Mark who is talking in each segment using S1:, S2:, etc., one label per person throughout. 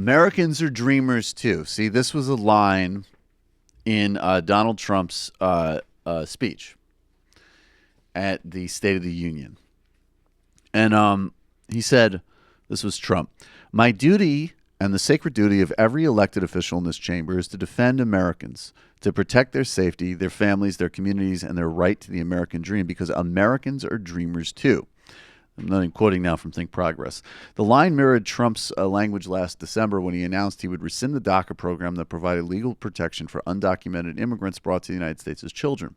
S1: Americans are dreamers too. See, this was a line in Donald Trump's speech at the State of the Union. And he said, this was Trump, "My duty and the sacred duty of every elected official in this chamber is to defend Americans, to protect their safety, their families, their communities, and their right to the American dream, because Americans are dreamers too." I'm not even quoting now from Think Progress. The line mirrored Trump's language last December when he announced he would rescind the DACA program that provided legal protection for undocumented immigrants brought to the United States as children,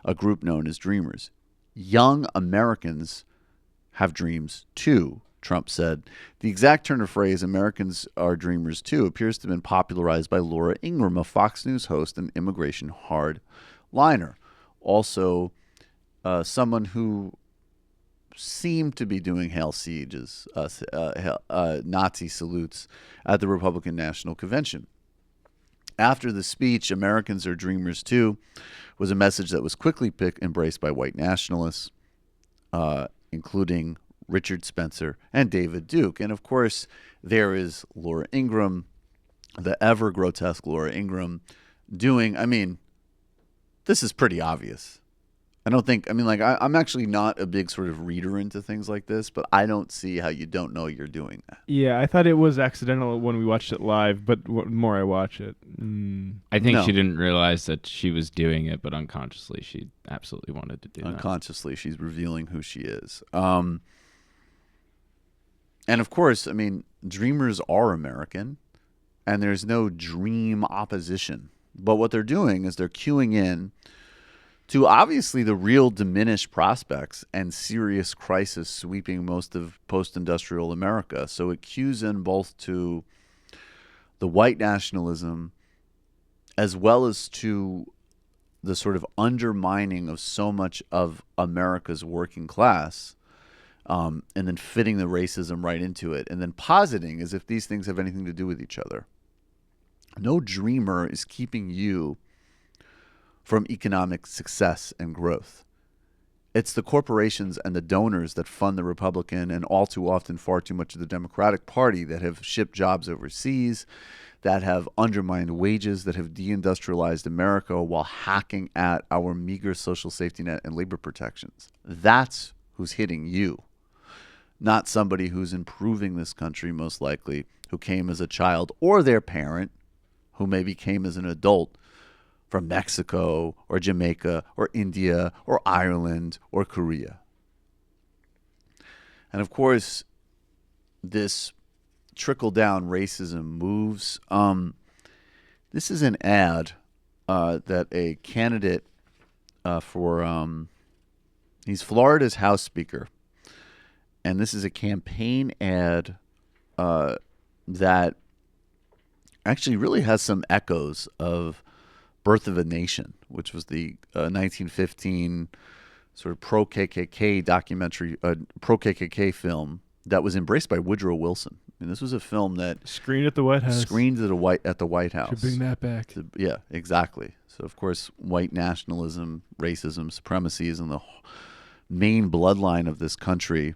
S1: a group known as Dreamers. Young Americans have dreams too, Trump said. The exact turn of phrase, "Americans are dreamers too," appears to have been popularized by Laura Ingraham, a Fox News host and immigration hardliner. Also, someone who seemed to be doing Hail Sieges, Nazi salutes at the Republican National Convention. After the speech, "Americans are dreamers too," was a message that was quickly embraced by white nationalists, including Richard Spencer and David Duke. And of course, there is Laura Ingraham, the ever grotesque Laura Ingraham, doing, this is pretty obvious. I'm actually not a big sort of reader into things like this, but I don't see how you don't know you're doing that.
S2: Yeah, I thought it was accidental when we watched it live, but the more I watch it...
S3: I think she didn't realize that she was doing it, but unconsciously she absolutely wanted to do that.
S1: Unconsciously, she's revealing who she is. And of course, dreamers are American, and there's no dream opposition. But what they're doing is they're queuing in to obviously the real diminished prospects and serious crisis sweeping most of post-industrial America. So it cues in both to the white nationalism as well as to the sort of undermining of so much of America's working class, and then fitting the racism right into it, and then positing as if these things have anything to do with each other. No dreamer is keeping you from economic success and growth. It's the corporations and the donors that fund the Republican and all too often far too much of the Democratic Party that have shipped jobs overseas, that have undermined wages, that have deindustrialized America while hacking at our meager social safety net and labor protections. That's who's hitting you, not somebody who's improving this country, most likely, who came as a child, or their parent, who maybe came as an adult from Mexico or Jamaica or India or Ireland or Korea. And of course, this trickle-down racism moves. This is an ad that a candidate he's Florida's House Speaker. And this is a campaign ad that actually really has some echoes of Birth of a Nation, which was the 1915 sort of pro-KKK documentary, pro-KKK film that was embraced by Woodrow Wilson. This was a film that
S2: screened at the White House.
S1: Screened at the White House.
S2: Should bring that back.
S1: Yeah, exactly. So of course, white nationalism, racism, supremacy is in the main bloodline of this country,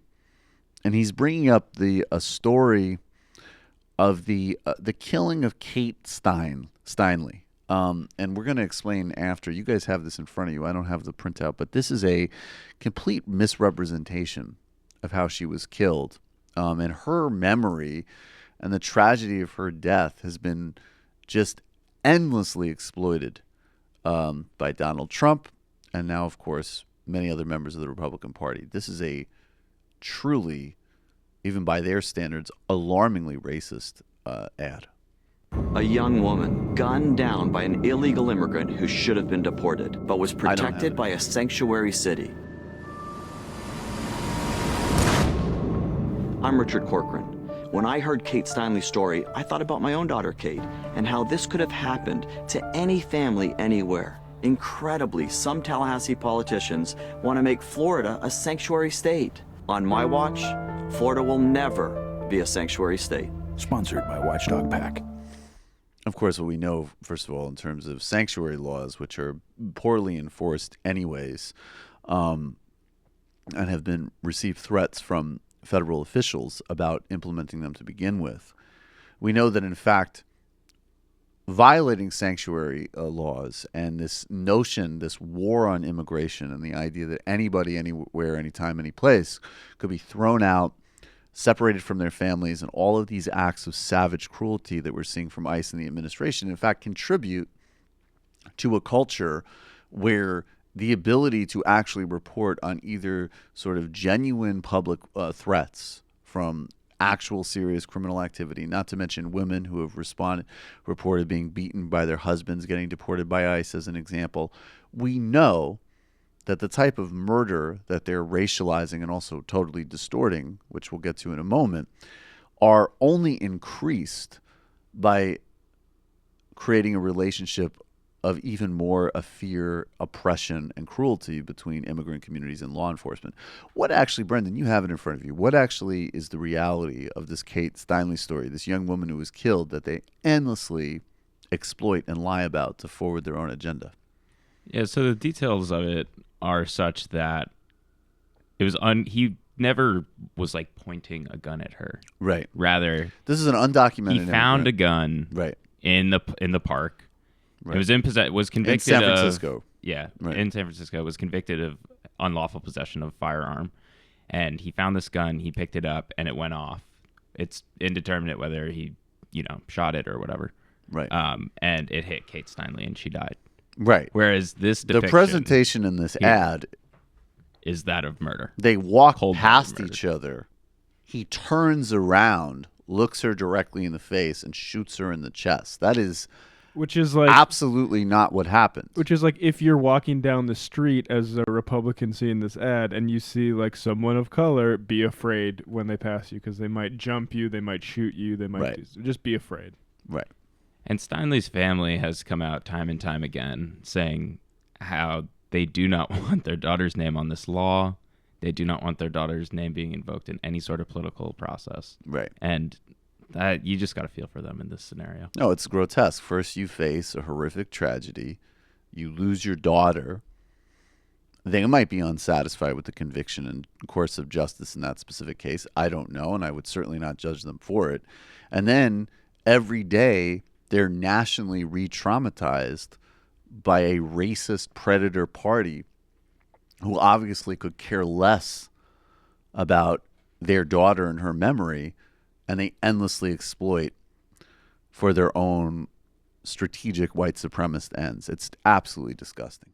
S1: and he's bringing up a story of the killing of Kate Steinle. And we're going to explain after. You guys have this in front of you. I don't have the printout, but this is a complete misrepresentation of how she was killed. And her memory and the tragedy of her death has been just endlessly exploited by Donald Trump and now, of course, many other members of the Republican Party. This is a truly, even by their standards, alarmingly racist ad.
S4: A young woman gunned down by an illegal immigrant who should have been deported, but was protected by a sanctuary city. I'm Richard Corcoran. When I heard Kate Steinle's story, I thought about my own daughter, Kate, and how this could have happened to any family anywhere. Incredibly, some Tallahassee politicians want to make Florida a sanctuary state. On my watch, Florida will never be a sanctuary state.
S5: Sponsored by Watchdog Pack.
S1: Of course, what we know, first of all, in terms of sanctuary laws, which are poorly enforced anyways, and have been received threats from federal officials about implementing them to begin with. We know that, in fact, violating sanctuary laws and this notion, this war on immigration and the idea that anybody, anywhere, anytime, any place could be thrown out, separated from their families, and all of these acts of savage cruelty that we're seeing from ICE and the administration, in fact, contribute to a culture where the ability to actually report on either sort of genuine public threats from actual serious criminal activity, not to mention women who have reported being beaten by their husbands, getting deported by ICE as an example. We know that the type of murder that they're racializing and also totally distorting, which we'll get to in a moment, are only increased by creating a relationship of even more of fear, oppression, and cruelty between immigrant communities and law enforcement. What actually, Brendan, you have it in front of you, what actually is the reality of this Kate Steinle story, this young woman who was killed that they endlessly exploit and lie about to forward their own agenda?
S3: Yeah, so the details of it are such that it was he never was like pointing a gun at her.
S1: Right.
S3: Rather,
S1: this is an undocumented
S3: he found
S1: immigrant.
S3: a gun
S1: Right.
S3: in the park.
S1: Right.
S3: It was was convicted
S1: in San Francisco. Right.
S3: In San Francisco, was convicted of unlawful possession of a firearm, and he found this gun. He picked it up, and it went off. It's indeterminate whether he, shot it or whatever.
S1: Right.
S3: And it hit Kate Steinle, and she died.
S1: Right.
S3: Whereas this
S1: the
S3: depiction
S1: presentation in this ad
S3: is that of murder.
S1: They walk
S3: Cold-blooded
S1: past
S3: murder.
S1: each other. He turns around, looks her directly in the face, and shoots her in the chest. That is
S2: Which is like
S1: absolutely not what happened.
S2: Which is like if you're walking down the street as a Republican seeing this ad and you see like someone of color, be afraid when they pass you because they might jump you, they might shoot you, they might
S1: Right.
S2: just be afraid.
S1: Right.
S3: And Steinle's family has come out time and time again saying how they do not want their daughter's name on this law. They do not want their daughter's name being invoked in any sort of political process.
S1: Right.
S3: And that you just got to feel for them in this scenario.
S1: No, it's grotesque. First, you face a horrific tragedy. You lose your daughter. They might be unsatisfied with the conviction and course of justice in that specific case. I don't know, and I would certainly not judge them for it. And then every day, they're nationally re-traumatized by a racist predator party who obviously could care less about their daughter and her memory, and they endlessly exploit for their own strategic white supremacist ends. It's absolutely disgusting.